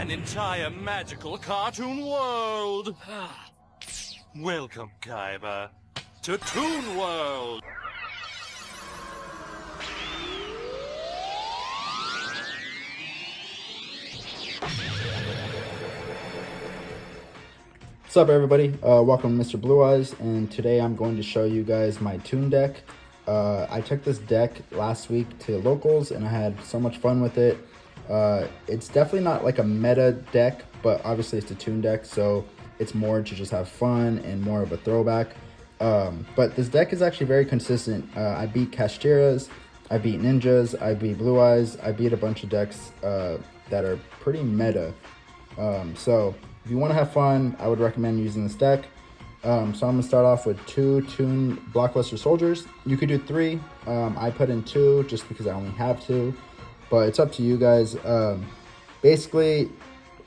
an entire magical cartoon world. Welcome, Kaiba, to Toon World. What's up, everybody? Welcome to Mr.BlueEyez, and today I'm going to show you guys my Toon deck. I took this deck last week to locals and I had so much fun with it. It's definitely not like a meta deck, but obviously it's a Toon deck, so it's more to just have fun and more of a throwback. But this deck is actually very consistent. I beat Kastiras, I beat Ninjas, I beat BlueEyez, I beat a bunch of decks that are pretty meta. So if you want to have fun, I would recommend using this deck. So I'm going to start off with 2 Toon Blockbuster Soldiers. You could do 3. I put in 2 just because I only have 2. But it's up to you guys. Basically,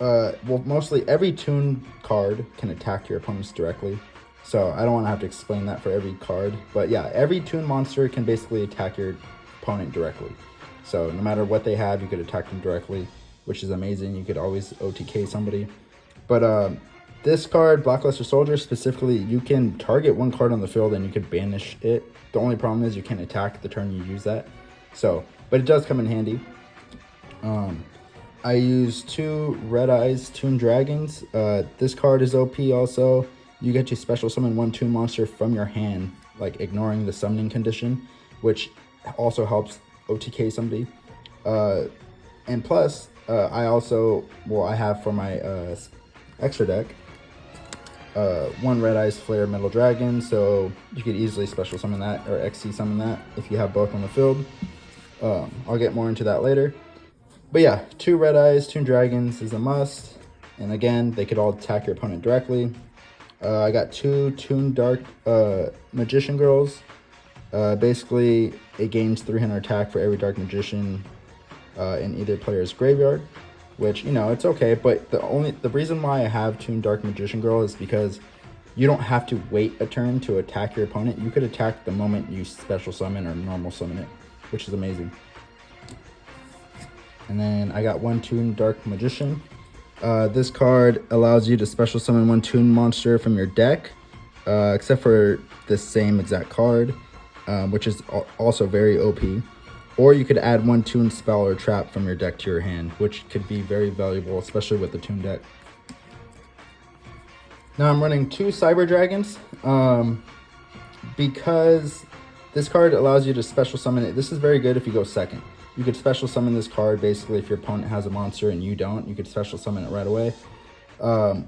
mostly every Toon card can attack your opponents directly. So I don't want to have to explain that for every card. But yeah, every Toon monster can basically attack your opponent directly. So no matter what they have, you could attack them directly, which is amazing. You could always OTK somebody. But this card, Blockbuster Soldier specifically, you can target one card on the field and you could banish it. The only problem is you can't attack the turn you use that. So, but it does come in handy. I use 2 Red Eyes Toon Dragons. This card is OP also. You get to special summon 1 Toon monster from your hand, like ignoring the summoning condition, which also helps OTK somebody. And plus, I also, I have for my extra deck, 1 Red Eyes Flare Metal Dragon, so you could easily special summon that or XC summon that if you have both on the field. I'll get more into that later. But yeah, 2 Red Eyes Toon Dragons is a must, and again, they could all attack your opponent directly. I got 2 Toon Dark Magician Girls. Basically, it gains 300 attack for every Dark Magician in either player's graveyard, which, you know, it's okay, but the reason why I have Toon Dark Magician Girl is because you don't have to wait a turn to attack your opponent. You could attack the moment you special summon or normal summon it, which is amazing. And then I got 1 Toon Dark Magician. This card allows you to special summon 1 Toon monster from your deck, except for the same exact card, which is also very OP. Or you could add 1 Toon spell or trap from your deck to your hand, which could be very valuable, especially with the Toon deck. Now I'm running 2 Cyber Dragons, because this card allows you to special summon it. This is very good if you go second. You could special summon this card basically if your opponent has a monster and you don't. You could special summon it right away,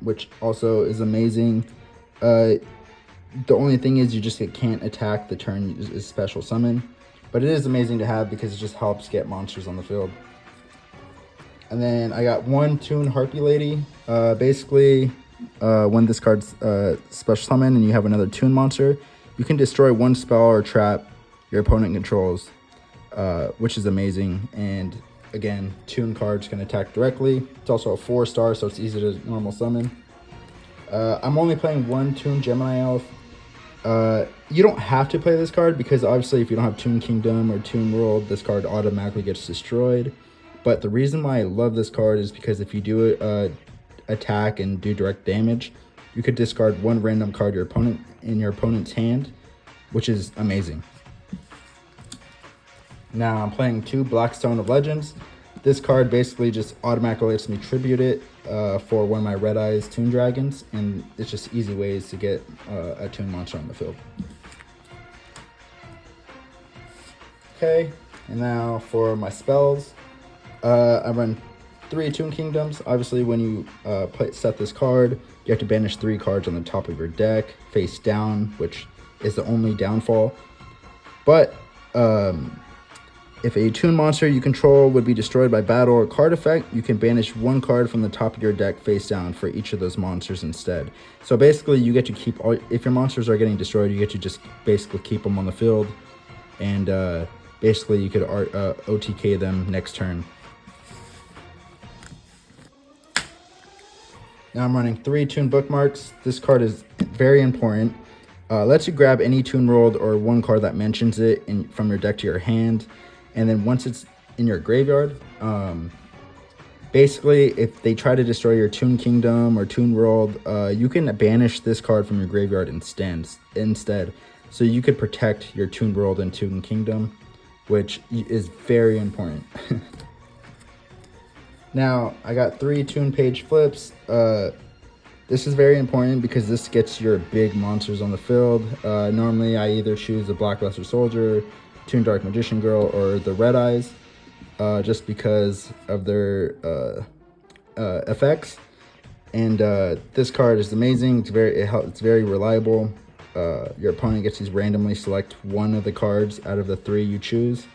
which also is amazing. The only thing is you just can't attack the turn is special summon. But it is amazing to have because it just helps get monsters on the field. And then I got 1 Toon Harpy Lady. Basically, when this card's special summon and you have another Toon monster, you can destroy 1 spell or trap your opponent controls, which is amazing. And again, Toon cards can attack directly. It's also a 4-star, so it's easy to normal summon. I'm only playing 1 Toon Gemini Elf. You don't have to play this card because obviously if you don't have Toon Kingdom or Toon World, this card automatically gets destroyed. But the reason why I love this card is because if you do attack and do direct damage, you could discard 1 random card in your opponent's hand, which is amazing. Now I'm playing 2 Blackstone of Legends. This card basically just automatically lets me tribute it for 1 of my Red Eyes Toon Dragons, and it's just easy ways to get a Toon monster on the field. Okay, and now for my spells, I run 3 Toon Kingdoms. Obviously, when you set this card, you have to banish 3 cards on the top of your deck, face down, which is the only downfall. But if a Toon monster you control would be destroyed by battle or card effect, you can banish 1 card from the top of your deck face down for each of those monsters instead. So basically, you get to keep all. If your monsters are getting destroyed, you get to just basically keep them on the field, and basically you could OTK them next turn. Now I'm running 3 Toon Bookmarks. This card is very important. Lets you grab any Toon World or 1 card that mentions it from your deck to your hand. And then once it's in your graveyard, Basically, if they try to destroy your Toon Kingdom or Toon World, you can banish this card from your graveyard instead. So you could protect your Toon World and Toon Kingdom, which is very important. Now, I got 3 Toon Page flips. This is very important because this gets your big monsters on the field. Normally, I either choose the Black Luster Soldier, Toon Dark Magician Girl, or the Red Eyes, just because of their effects. And this card is amazing. It's very reliable. Your opponent gets to randomly select one of the cards out of the 3 you choose,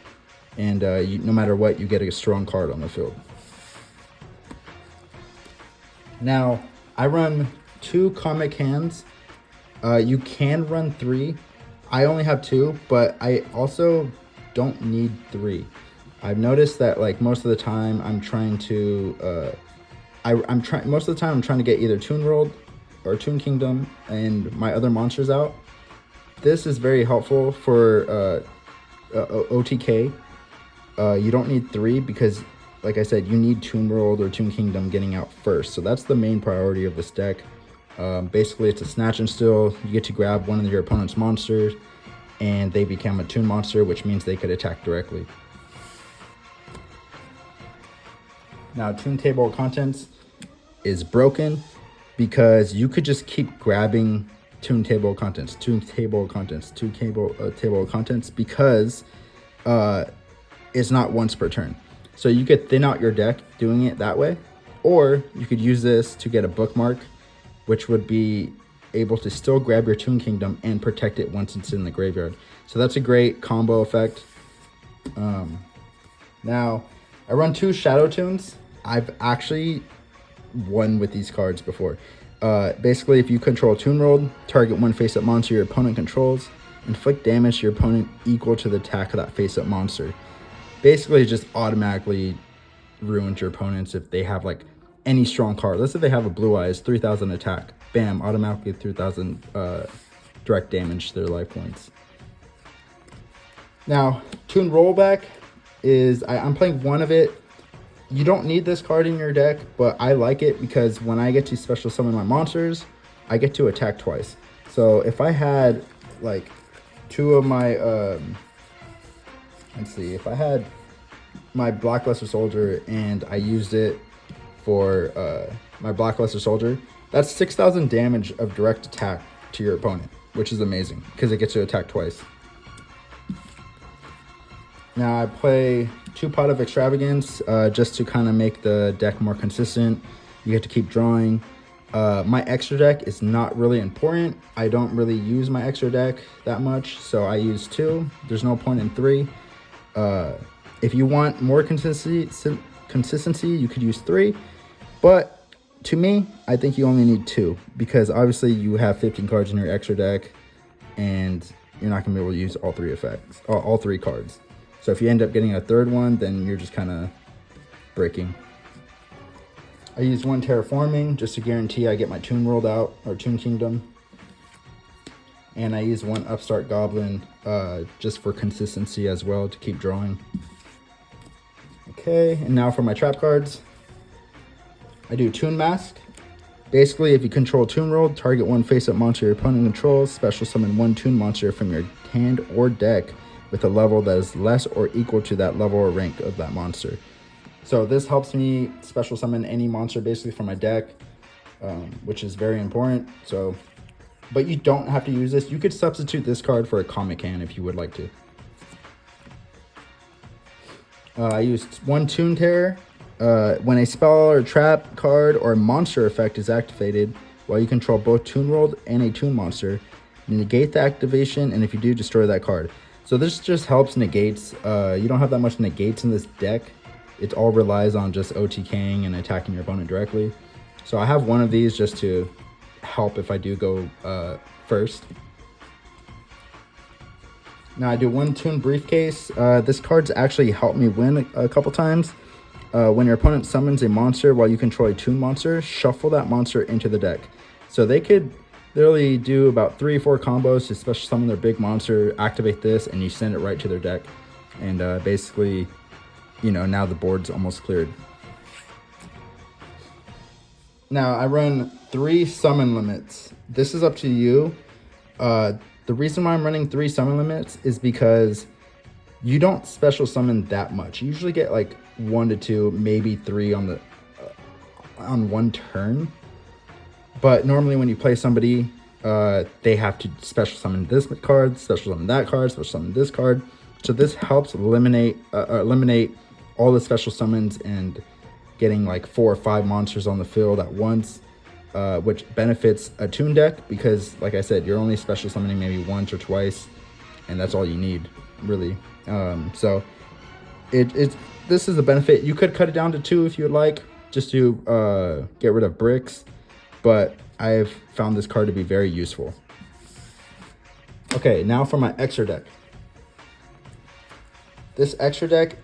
and no matter what, you get a strong card on the field. Now, I run 2 comic hands. You can run 3. I only have 2, but I also don't need 3. I've noticed that like most of the time I'm trying to I'm trying to get either Toon World or Toon Kingdom and my other monsters out. This is very helpful for OTK. You don't need 3 because, like I said, you need Toon World or Toon Kingdom getting out first. So that's the main priority of this deck. Basically, it's a snatch and steal. You get to grab one of your opponent's monsters, and they become a Toon monster, which means they could attack directly. Now, Toon Table of Contents is broken because you could just keep grabbing Toon Table of Contents, Toon Table of Contents, Toon Table of Contents, because it's not once per turn. So you could thin out your deck doing it that way, or you could use this to get a bookmark, which would be able to still grab your Toon Kingdom and protect it once it's in the graveyard. So that's a great combo effect. Now, I run 2 Shadow Toons. I've actually won with these cards before. Basically, if you control Toon World, target one face-up monster your opponent controls, inflict damage to your opponent equal to the attack of that face-up monster. Basically, it just automatically ruins your opponents if they have like any strong card. Let's say they have a BlueEyez, 3,000 attack. Bam, automatically 3,000 direct damage to their life points. Now, Toon Rollback is, I'm playing one of it. You don't need this card in your deck, but I like it because when I get to special summon my monsters, I get to attack twice. So if I had like 2 of my, let's see, if I had my Black Luster Soldier and I used it for my Black Luster Soldier, that's 6,000 damage of direct attack to your opponent, which is amazing because it gets to attack twice. Now I play 2 Pot of Extravagance just to kind of make the deck more consistent. You get to keep drawing. My extra deck is not really important. I don't really use my extra deck that much, so I use 2. There's no point in 3. If you want more consistency, you could use 3. But to me, I think you only need 2 because obviously you have 15 cards in your extra deck, and you're not gonna be able to use all 3 effects, all 3 cards. So if you end up getting a 3rd one, then you're just kind of breaking. I use 1 Terraforming just to guarantee I get my Toon World out, or Toon Kingdom. And I use 1 Upstart Goblin just for consistency as well to keep drawing. Okay, and now for my trap cards. I do Toon Mask. Basically, if you control Toon World, target 1 face-up monster your opponent controls, special summon 1 Toon monster from your hand or deck with a level that is less or equal to that level or rank of that monster. So this helps me special summon any monster basically from my deck, which is very important. So, but you don't have to use this. You could substitute this card for a comic hand if you would like to. I used 1 Toon Terror. When a spell or trap card or monster effect is activated while you control both Toon World and a Toon monster, negate the activation, and if you do, destroy that card. So this just helps negates. You don't have that much negates in this deck. It all relies on just OTKing and attacking your opponent directly. So I have 1 of these just to help if I do go first. Now I do 1 Toon Briefcase. This card's actually helped me win a couple times. When your opponent summons a monster while you control a Toon monster, shuffle that monster into the deck. So they could literally do about 3 or 4 combos to special summon their big monster, activate this, and you send it right to their deck. And basically, you know, now the board's almost cleared. Now I run 3 summon limits. This is up to you. The reason why I'm running 3 summon limits is because you don't special summon that much. You usually get like 1 to 2, maybe 3 on the on one turn. But normally when you play somebody, they have to special summon this card, special summon that card, special summon this card. So this helps eliminate all the special summons and getting like 4 or 5 monsters on the field at once, which benefits a Toon deck because, like I said, you're only special summoning maybe once or twice, and that's all you need, really. So this is a benefit. You could cut it down to 2 if you would like, just to get rid of bricks, but I've found this card to be very useful. Okay, now for my extra deck. This extra deck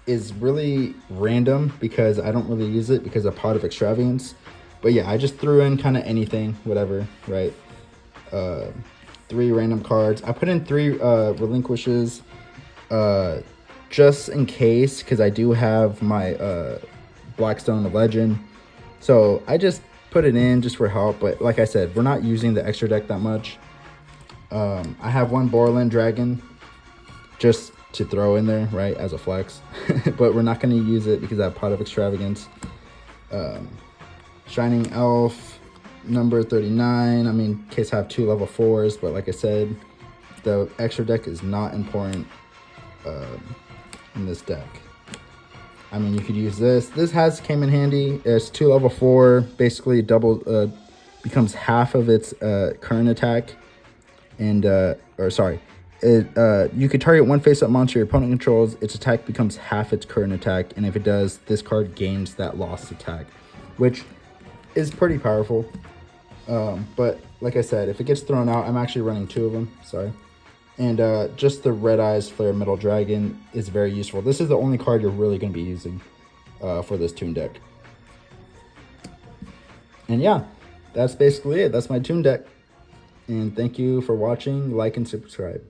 is really random because I don't really use it because of Pot of Extravagance. But yeah, I just threw in kind of anything, whatever, right? 3 random cards. I put in 3 relinquishes just in case, because I do have my Blackstone Legend. So I just put it in just for help. But like I said, we're not using the extra deck that much. I have 1 Borland Dragon just to throw in there, right, as a flex. But we're not going to use it because I have Pot of Extravagance. Shining Elf, number 39. I mean, in case I have 2 level 4s, but like I said, the extra deck is not important in this deck. I mean, you could use this. This came in handy. It's 2 level 4, basically double, becomes half of its current attack. And, you could target 1 face-up monster your opponent controls. Its attack becomes half its current attack, and if it does, this card gains that lost attack, which is pretty powerful. But like I said, if it gets thrown out, I'm actually running 2 of them. Sorry. And just the Red Eyes Flare Metal Dragon is very useful. This is the only card you're really going to be using for this Toon deck. And yeah, that's basically it. That's my Toon deck. And thank you for watching. Like and subscribe.